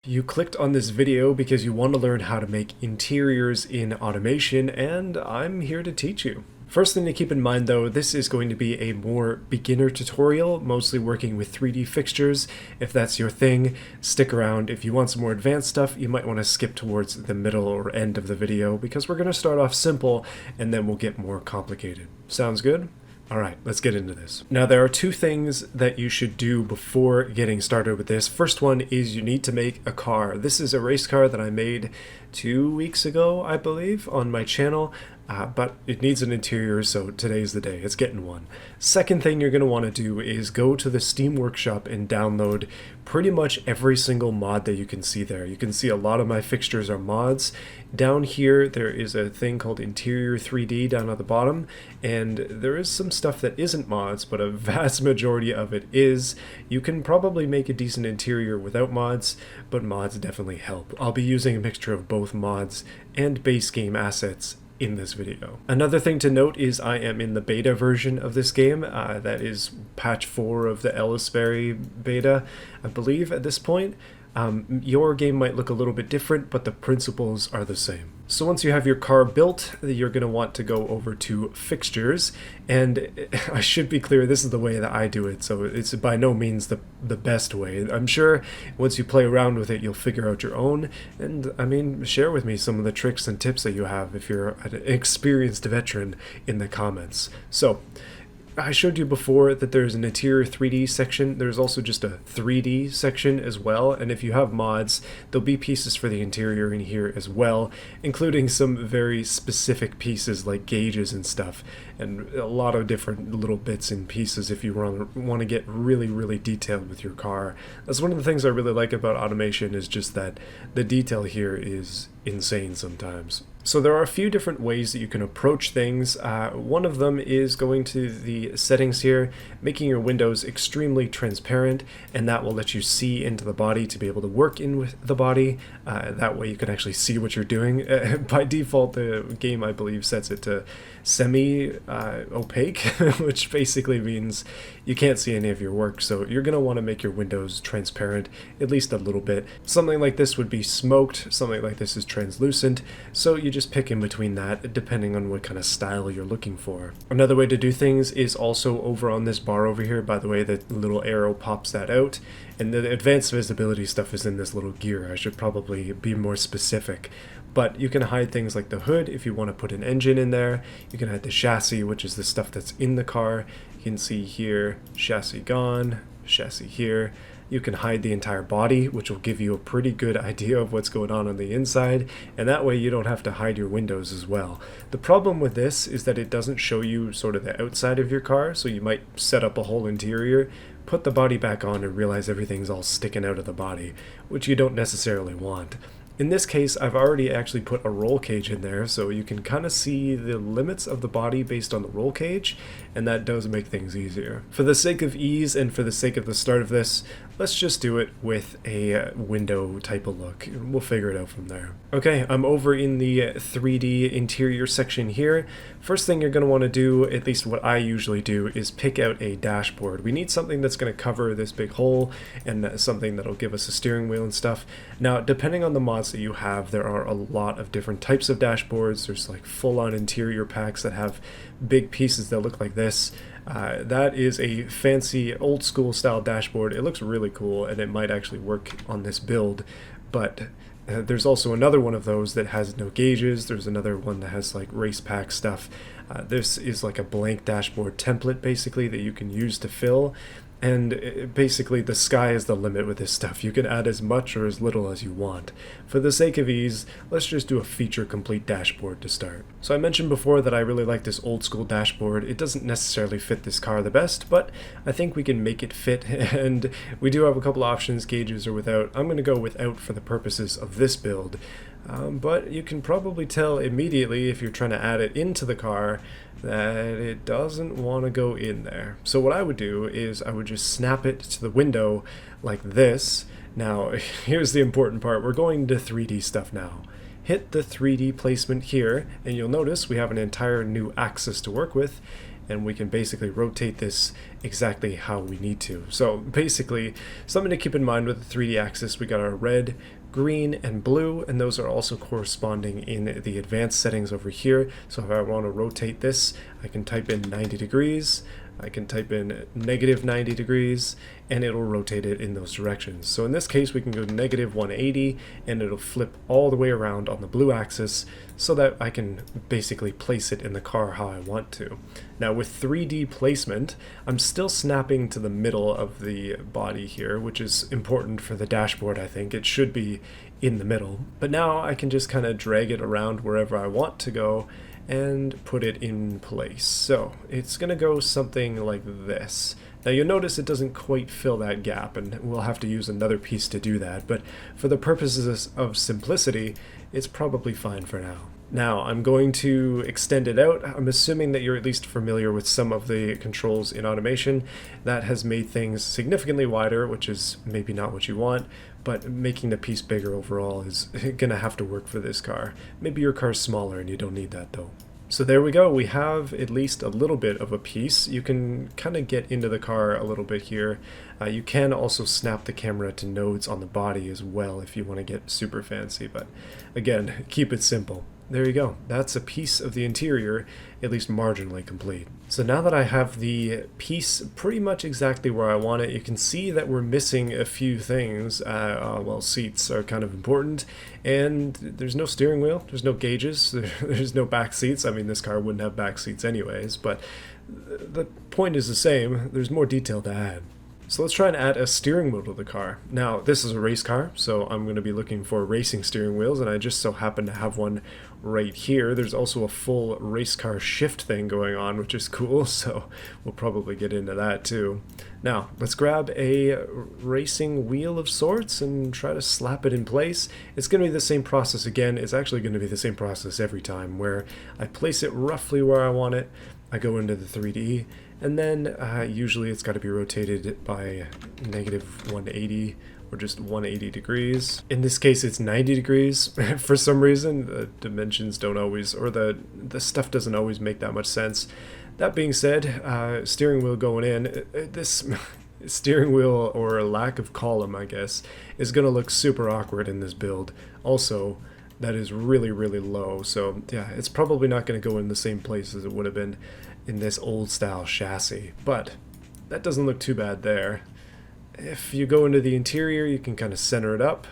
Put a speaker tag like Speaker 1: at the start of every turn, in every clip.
Speaker 1: You clicked on this video because you want to learn how to make interiors in automation, and I'm here to teach you. First thing to keep in mind though, this is going to be a more beginner tutorial, mostly working with 3D fixtures. If that's your thing, stick around. If you want some more advanced stuff, you might want to skip towards the middle or end of the video because we're going to start off simple and then we'll get more complicated. Sounds good? Alright, let's get into this. Now there are two things that you should do before getting started with this. First one is you need to make a car. This is a race car that I made 2 weeks ago, I believe, on my channel. But it needs an interior, so today's the day. It's getting one. Second thing you're going to want to do is go to the Steam Workshop and download pretty much every single mod that you can see there. You can see a lot of my fixtures are mods. Down here there is a thing called Interior 3D down at the bottom, and there is some stuff that isn't mods, but a vast majority of it is. You can probably make a decent interior without mods, but mods definitely help. I'll be using a mixture of both mods and base game assets in this video. Another thing to note is I am in the beta version of this game. That is patch 4 of the Ellisberry beta, I believe, at this point. Your game might look a little bit different, but the principles are the same. So once you have your car built, you're going to want to go over to fixtures, and I should be clear, this is the way that I do it, so it's by no means the best way. I'm sure once you play around with it, you'll figure out your own, and I mean, share with me some of the tricks and tips that you have if you're an experienced veteran in the comments. So, I showed you before that there's an interior 3D section. There's also just a 3D section as well, and if you have mods, there'll be pieces for the interior in here as well, including some very specific pieces like gauges and stuff, and a lot of different little bits and pieces if you want to get really detailed with your car. That's one of the things I really like about automation, is just that the detail here is insane sometimes. So there are a few different ways that you can approach things. One of them is going to the settings here, making your windows extremely transparent, and that will let you see into the body to be able to work in with the body. That way you can actually see what you're doing. By default, the game, I believe, sets it to semi-opaque, which basically means you can't see any of your work, so you're going to want to make your windows transparent at least a little bit. Something like this would be smoked, something like this is translucent, so you just pick in between that depending on what kind of style you're looking for. Another way to do things is also over on this bar over here. By the way, the little arrow pops that out, and the advanced visibility stuff is in this little gear. I should probably be more specific. But you can hide things like the hood if you want to put an engine in there. You can hide the chassis, which is the stuff that's in the car. You can see here, chassis gone, chassis here. You can hide the entire body, which will give you a pretty good idea of what's going on the inside, and that way you don't have to hide your windows as well. The problem with this is that it doesn't show you sort of the outside of your car, so you might set up a whole interior, put the body back on, and realize everything's all sticking out of the body, which you don't necessarily want. In this case, I've already actually put a roll cage in there, so you can kind of see the limits of the body based on the roll cage, and that does make things easier. For the sake of ease and for the sake of the start of this, let's just do it with a window type of look. We'll figure it out from there. Okay, I'm over in the 3D interior section here. First thing you're going to want to do, at least what I usually do, is pick out a dashboard. We need something that's going to cover this big hole, and something that'll give us a steering wheel and stuff. Now, depending on the mods that you have, there are a lot of different types of dashboards. There's like full-on interior packs that have big pieces that look like this. That is a fancy old school style dashboard. It looks really cool, and it might actually work on this build, but there's also another one of those that has no gauges. There's another one that has like race pack stuff. This is like a blank dashboard template basically that you can use to fill. And basically the sky is the limit with this stuff. You can add as much or as little as you want. For the sake of ease, let's just do a feature complete dashboard to start. So I mentioned before that I really like this old school dashboard. It doesn't necessarily fit this car the best, but I think we can make it fit, and we do have a couple options, gauges or without. I'm going to go without for the purposes of this build. But you can probably tell immediately if you're trying to add it into the car that it doesn't want to go in there. So what I would do is I would just snap it to the window like this. Now, here's the important part. We're going to 3D stuff now. Hit the 3D placement here, and you'll notice we have an entire new axis to work with. and we can basically rotate this exactly how we need to. So basically, something to keep in mind with the 3D axis, we got our red, green, and blue, and those are also corresponding in the advanced settings over here. So if I want to rotate this, I can type in 90 degrees, I can type in negative 90 degrees, and it'll rotate it in those directions. So in this case, we can go negative 180, and it'll flip all the way around on the blue axis so that I can basically place it in the car how I want to. Now with 3D placement, I'm still snapping to the middle of the body here, which is important for the dashboard, I think. It should be in the middle. But now I can just kind of drag it around wherever I want to go and put it in place. So it's going to go something like this. Now you'll notice it doesn't quite fill that gap, and we'll have to use another piece to do that, but for the purposes of simplicity, it's probably fine for now. Now I'm going to extend it out. I'm assuming that you're at least familiar with some of the controls in automation. That has made things significantly wider, which is maybe not what you want, but making the piece bigger overall is gonna have to work for this car. Maybe your car's smaller and you don't need that though. So there we go, we have at least a little bit of a piece. You can kind of get into the car a little bit here. You can also snap the camera to nodes on the body as well if you want to get super fancy, but again, keep it simple. There you go, that's a piece of the interior, at least marginally complete. So now that I have the piece pretty much exactly where I want it, you can see that we're missing a few things. Well, seats are kind of important, and there's no steering wheel, there's no gauges, there's no back seats. I mean, this car wouldn't have back seats anyways, but the point is the same, there's more detail to add. So let's try and add a steering wheel to the car. Now, this is a race car, so I'm going to be looking for racing steering wheels, and I just so happen to have one right here. There's also a full race car shift thing going on, which is cool, so we'll probably get into that too. Now, let's grab a racing wheel of sorts and try to slap it in place. It's going to be the same process again. It's actually going to be the same process every time, where I place it roughly where I want it, I go into the 3D, and then usually it's got to be rotated by negative 180 or just 180 degrees. In this case it's 90 degrees. For some reason the dimensions don't always, or the stuff doesn't always make that much sense. That being said, steering wheel going in, this steering wheel, or lack of column I guess, is going to look super awkward in this build. Also, that is really, really low, so yeah, it's probably not going to go in the same place as it would have been in this old style chassis, but that doesn't look too bad there. If you go into the interior, you can kind of center it up,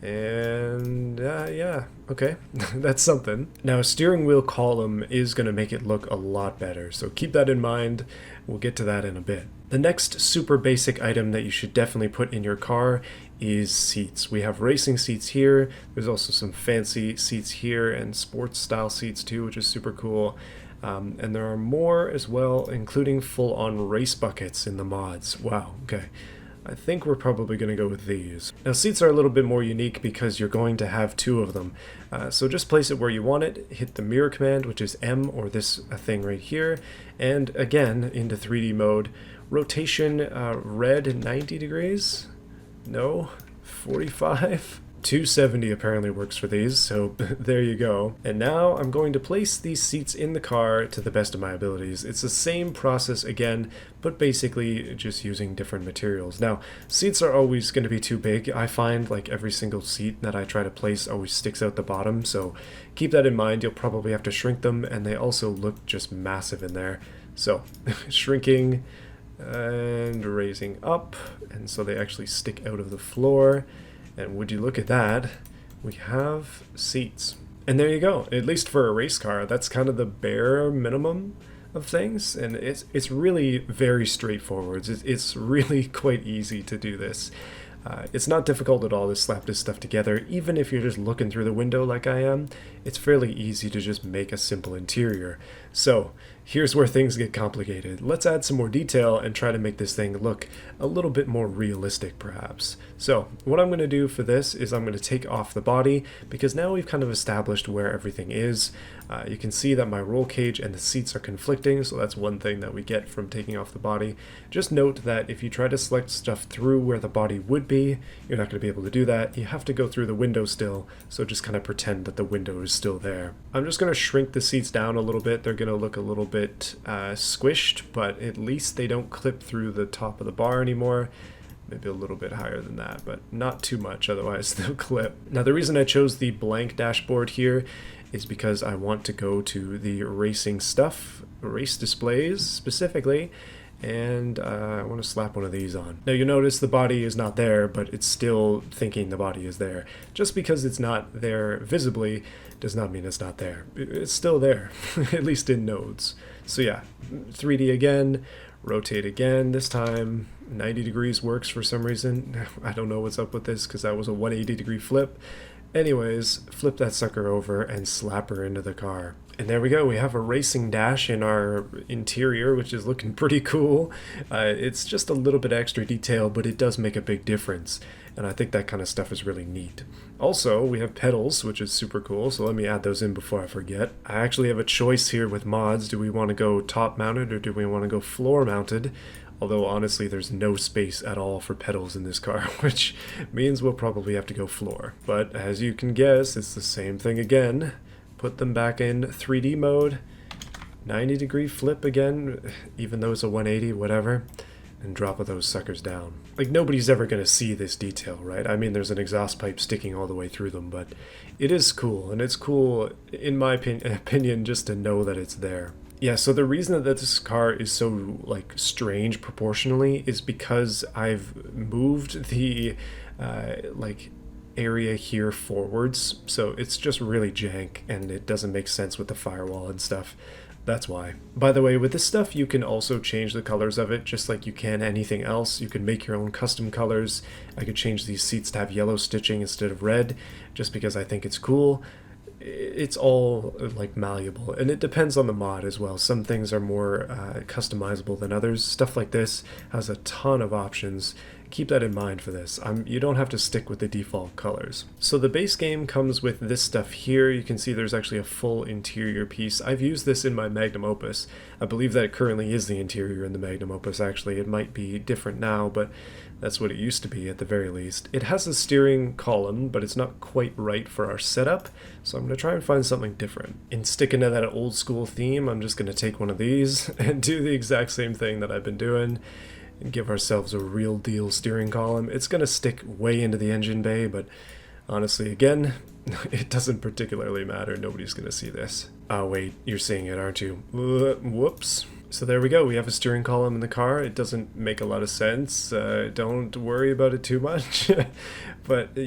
Speaker 1: and yeah, okay, that's something. Now a steering wheel column is going to make it look a lot better, so keep that in mind. We'll get to that in a bit. The next super basic item that you should definitely put in your car is seats. We have racing seats here, there's also some fancy seats here and sports style seats too, which is super cool. And there are more as well, including full-on race buckets in the mods. Wow, okay. I think we're probably going to go with these. Now seats are a little bit more unique because you're going to have two of them. So just place it where you want it, hit the mirror command, which is M, or this thing right here, and again into 3D mode. Rotation red 90 degrees? No, 45? 270 apparently works for these, so there you go. And now I'm going to place these seats in the car to the best of my abilities. It's the same process again, but basically just using different materials. Now, seats are always going to be too big. I find like every single seat that I try to place always sticks out the bottom, so keep that in mind. You'll probably have to shrink them, and they also look just massive in there. So, shrinking and raising up, and so they actually stick out of the floor. And would you look at that, we have seats. And there you go, at least for a race car, that's kind of the bare minimum of things, and it's really very straightforward. It's really quite easy to do this. It's not difficult at all to slap this stuff together. Even if you're just looking through the window like I am, it's fairly easy to just make a simple interior. So here's where things get complicated. Let's add some more detail and try to make this thing look a little bit more realistic perhaps. So what I'm going to do for this is I'm going to take off the body, because now we've kind of established where everything is. You can see that my roll cage and the seats are conflicting, so that's one thing that we get from taking off the body. Just note that if you try to select stuff through where the body would be, you're not going to be able to do that. You have to go through the window still, so just kind of pretend that the window is still there. I'm just going to shrink the seats down a little bit. They're going to look a little bit bit squished, but at least they don't clip through the top of the bar anymore. Maybe a little bit higher than that, but not too much, otherwise they'll clip. Now the reason I chose the blank dashboard here is because I want to go to the racing stuff, race displays specifically, and I want to slap one of these on. Now you notice the body is not there, but it's still thinking the body is there. Just because it's not there visibly does not mean it's not there. It's still there, at least in nodes. So yeah, 3D again, rotate again, this time 90 degrees works for some reason. I don't know what's up with this because that was a 180 degree flip. Anyways, flip that sucker over and slap her into the car. And there we go, we have a racing dash in our interior, which is looking pretty cool. It's just a little bit extra detail, but it does make a big difference. And I think that kind of stuff is really neat. Also, we have pedals, which is super cool, so let me add those in before I forget. I actually have a choice here with mods. Do we want to go top mounted or do we want to go floor mounted? Although honestly there's no space at all for pedals in this car, which means we'll probably have to go floor. But as you can guess, it's the same thing again. Put them back in 3D mode, 90 degree flip again, even though it's a 180, whatever, and drop those suckers down. Like, nobody's ever going to see this detail, right? I mean, there's an exhaust pipe sticking all the way through them, but it is cool, and it's cool, in my opinion, just to know that it's there. Yeah, so the reason that this car is so, like, strange proportionally is because I've moved the, area here forwards, so it's just really jank, and it doesn't make sense with the firewall and stuff. That's why. By the way, with this stuff, you can also change the colors of it, just like you can anything else. You can make your own custom colors. I could change these seats to have yellow stitching instead of red, just because I think it's cool. It's all like malleable, and it depends on the mod as well. Some things are more customizable than others. Stuff like this has a ton of options. Keep that in mind for this. You don't have to stick with the default colors. So the base game comes with this stuff here. You can see there's actually a full interior piece. I've used this in my Magnum Opus. I believe that it currently is the interior in the Magnum Opus, actually. It might be different now, but that's what it used to be at the very least. It has a steering column, but it's not quite right for our setup, so I'm going to try and find something different. In sticking to that old school theme, I'm just going to take one of these and do the exact same thing that I've been doing and give ourselves a real deal steering column. It's going to stick way into the engine bay, but honestly, again, it doesn't particularly matter. Nobody's going to see this. Oh wait, you're seeing it, aren't you? Whoops. So there we go, we have a steering column in the car. It doesn't make a lot of sense. Don't worry about it too much. But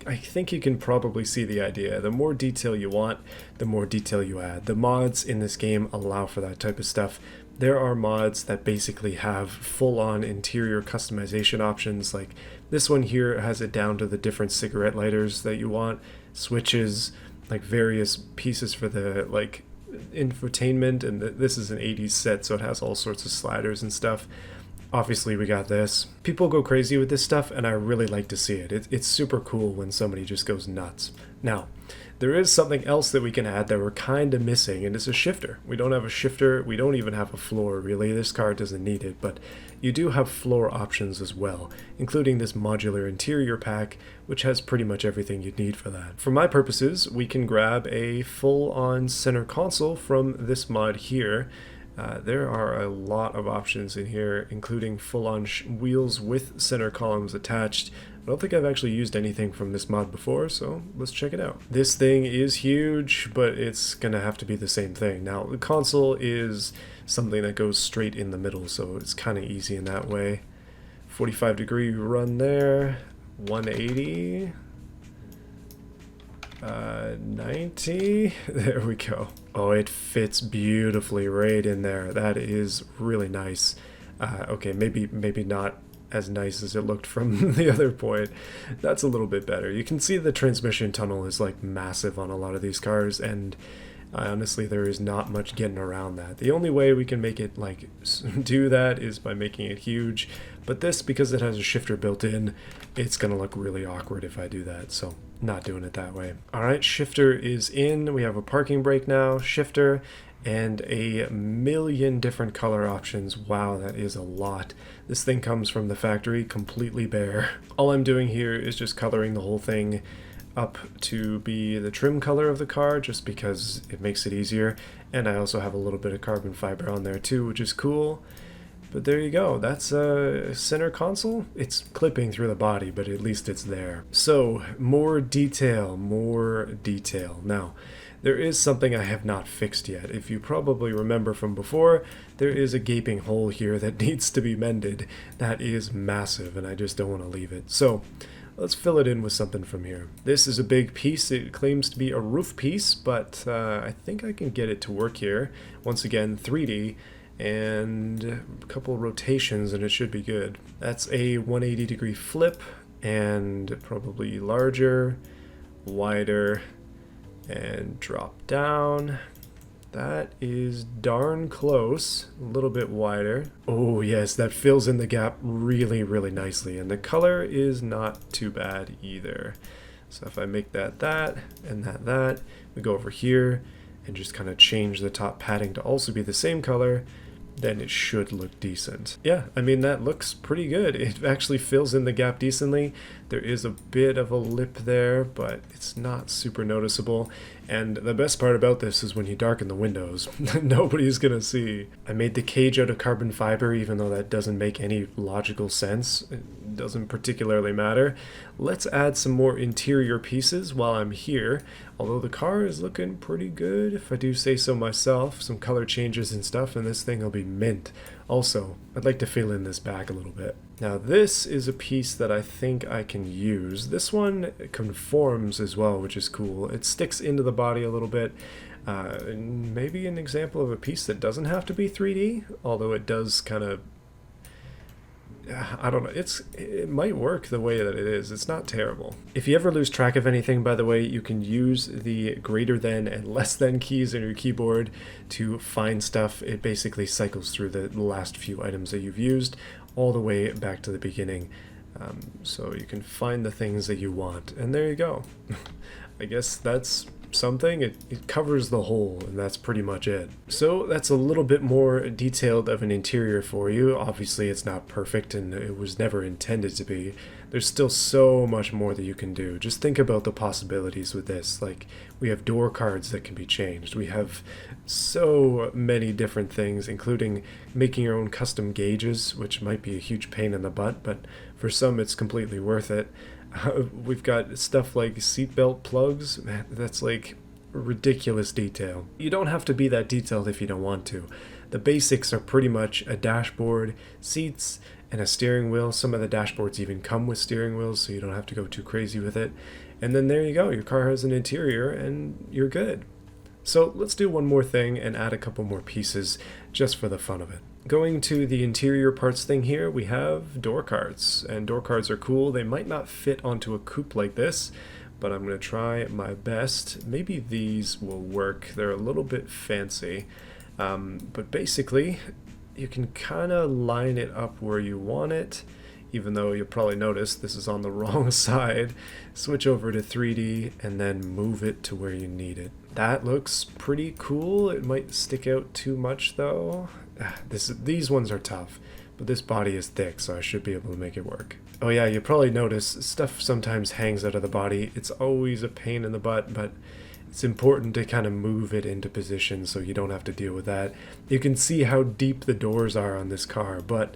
Speaker 1: I think you can probably see the idea. The more detail you want, the more detail you add. The mods in this game allow for that type of stuff. There are mods that basically have full-on interior customization options. Like this one here has it down to the different cigarette lighters that you want, switches, like various pieces for the like infotainment, and this is an 80s set, so it has all sorts of sliders and stuff. Obviously we got this. People go crazy with this stuff, and I really like to see it. It's super cool when somebody just goes nuts. Now, there is something else that we can add that we're kind of missing, and it's a shifter. We don't have a shifter. We don't even have a floor, really. This car doesn't need it, but you do have floor options as well, including this modular interior pack, which has pretty much everything you'd need for that. For my purposes, we can grab a full-on center console from this mod here. There are a lot of options in here, including full-on wheels with center columns attached. I don't think I've actually used anything from this mod before, so let's check it out. This thing is huge, but it's gonna have to be the same thing. Now, the console is something that goes straight in the middle, so it's kind of easy in that way. 45-degree run there, 180, 90, there we go. Oh, it fits beautifully right in there. That is really nice. Okay, maybe not as nice as it looked from the other point. That's a little bit better. You can see the transmission tunnel is like massive on a lot of these cars, and honestly there is not much getting around that. The only way we can make it like do that is by making it huge, but this, because it has a shifter built in, it's gonna look really awkward if I do that, so not doing it that way. Alright, shifter is in. We have a parking brake now, shifter, and a million different color options. Wow, that is a lot. This thing comes from the factory completely bare. All I'm doing here is just coloring the whole thing up to be the trim color of the car just because it makes it easier. And I also have a little bit of carbon fiber on there too, which is cool. But there you go, that's a center console. It's clipping through the body, but at least it's there. So, more detail, more detail. Now, there is something I have not fixed yet. If you probably remember from before, there is a gaping hole here that needs to be mended. That is massive, and I just don't want to leave it. So, let's fill it in with something from here. This is a big piece. It claims to be a roof piece, but I think I can get it to work here. Once again, 3D. And a couple rotations and it should be good. That's a 180-degree flip and probably larger, wider, and drop down. That is darn close. A little bit wider. Oh yes, that fills in the gap really, really nicely. And the color is not too bad either. So if I make that, and that, we go over here and just kind of change the top padding to also be the same color, then it should look decent. Yeah, I mean, that looks pretty good. It actually fills in the gap decently. There is a bit of a lip there, but it's not super noticeable. And the best part about this is when you darken the windows, nobody's gonna see. I made the cage out of carbon fiber, even though that doesn't make any logical sense. It doesn't particularly matter. Let's add some more interior pieces while I'm here. Although the car is looking pretty good, if I do say so myself. Some color changes and stuff, and this thing will be mint. Also, I'd like to fill in this back a little bit. Now this is a piece that I think I can use. This one conforms as well, which is cool. It sticks into the body a little bit. Maybe an example of a piece that doesn't have to be 3D, although it does kind of, I don't know, it might work the way that it is. It's not terrible. If you ever lose track of anything, by the way, you can use the greater than and less than keys on your keyboard to find stuff. It basically cycles through the last few items that you've used all the way back to the beginning. So you can find the things that you want, and there you go. I guess that's something. It covers the whole, and that's pretty much it. So that's a little bit more detailed of an interior for you. Obviously it's not perfect, and it was never intended to be. There's still so much more that you can do. Just think about the possibilities with this. Like, we have door cards that can be changed. We have so many different things, including making your own custom gauges, which might be a huge pain in the butt, but for some it's completely worth it. We've got stuff like seatbelt plugs. That's like ridiculous detail. You don't have to be that detailed if you don't want to. The basics are pretty much a dashboard, seats, and a steering wheel. Some of the dashboards even come with steering wheels, so you don't have to go too crazy with it. And then there you go, your car has an interior and you're good. So let's do one more thing and add a couple more pieces just for the fun of it. Going to the interior parts thing here, we have door cards, and door cards are cool. They might not fit onto a coupe like this, but I'm going to try my best. Maybe these will work. They're a little bit fancy, but basically you can kind of line it up where you want it, even though you'll probably notice this is on the wrong side. Switch over to 3D and then move it to where you need it. That looks pretty cool. It might stick out too much though. These ones are tough, but this body is thick, so I should be able to make it work. Oh yeah, you probably notice stuff sometimes hangs out of the body. It's always a pain in the butt, but it's important to kind of move it into position so you don't have to deal with that. You can see how deep the doors are on this car, but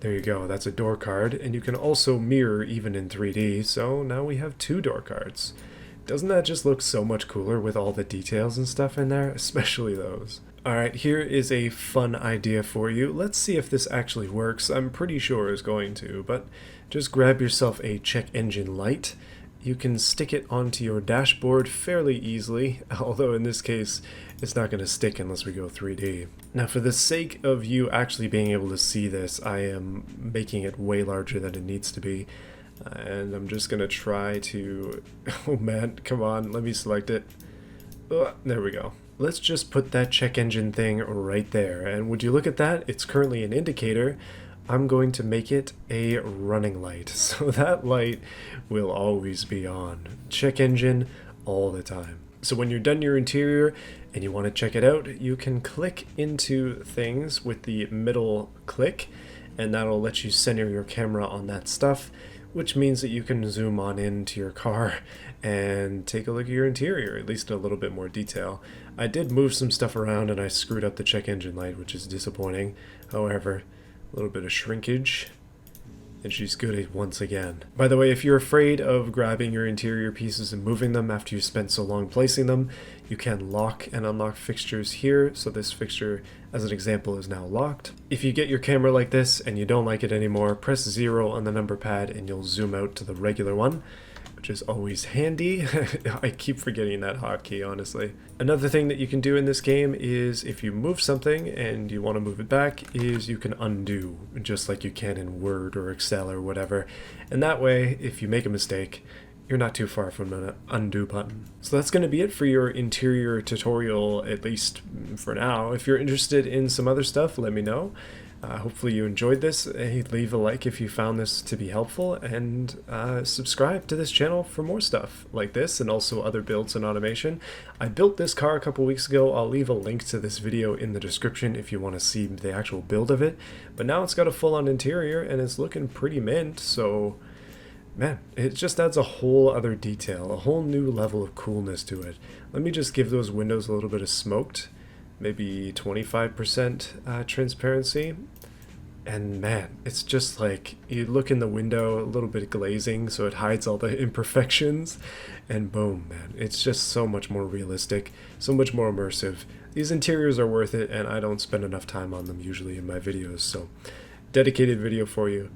Speaker 1: there you go, that's a door card, and you can also mirror even in 3D, so now we have 2 door cards. Doesn't that just look so much cooler with all the details and stuff in there, especially those? Alright, here is a fun idea for you. Let's see if this actually works. I'm pretty sure it's going to, but just grab yourself a check engine light. You can stick it onto your dashboard fairly easily, although in this case it's not going to stick unless we go 3D. Now for the sake of you actually being able to see this, I am making it way larger than it needs to be. And I'm just going to try to... Oh man, come on, let me select it. There we go. Let's just put that check engine thing right there, and would you look at that? It's currently an indicator. I'm going to make it a running light, so that light will always be on. Check engine all the time. So when you're done your interior and you want to check it out, you can click into things with the middle click, and that'll let you center your camera on that stuff. which means that you can zoom on into your car and take a look at your interior, at least in a little bit more detail. I did move some stuff around and I screwed up the check engine light, which is disappointing. However, a little bit of shrinkage, and she's good once again. By the way, if you're afraid of grabbing your interior pieces and moving them after you spent so long placing them, you can lock and unlock fixtures here. So this fixture, as an example, is now locked. If you get your camera like this and you don't like it anymore, press 0 on the number pad and you'll zoom out to the regular one, which is always handy. I keep forgetting that hotkey, honestly. Another thing that you can do in this game is if you move something and you want to move it back, is you can undo, just like you can in Word or Excel or whatever. And that way, if you make a mistake, you're not too far from an undo button. So that's going to be it for your interior tutorial, at least for now. If you're interested in some other stuff, let me know. Hopefully you enjoyed this. Leave a like if you found this to be helpful, and subscribe to this channel for more stuff like this and also other builds and automation. I built this car a couple weeks ago. I'll leave a link to this video in the description if you want to see the actual build of it. But now it's got a full-on interior and it's looking pretty mint, so man, it just adds a whole other detail, a whole new level of coolness to it. Let me just give those windows a little bit of smoked, maybe 25% transparency, and man, it's just like you look in the window, a little bit of glazing so it hides all the imperfections, and boom, man, it's just so much more realistic, so much more immersive. These interiors are worth it, and I don't spend enough time on them usually in my videos, so dedicated video for you.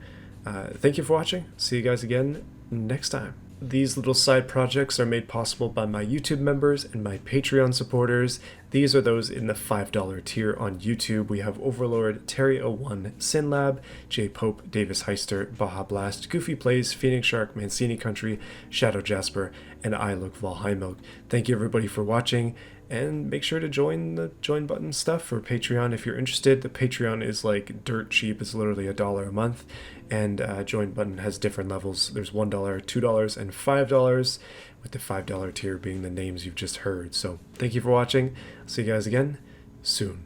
Speaker 1: Thank you for watching. See you guys again next time. These little side projects are made possible by my YouTube members and my Patreon supporters. These are those in the $5 tier on YouTube. We have Overlord, Terry01, Sinlab, J Pope, Davis Heister, Baja Blast, Goofy Plays, Phoenix Shark, Mancini Country, Shadow Jasper, and I Look Valheimilk. Thank you everybody for watching, and make sure to join the join button stuff for Patreon if you're interested. The Patreon is like dirt cheap. It's literally $1 a month, and join button has different levels. There's $1, $2, and $5, with the $5 tier being the names you've just heard. So thank you for watching. See you guys again soon.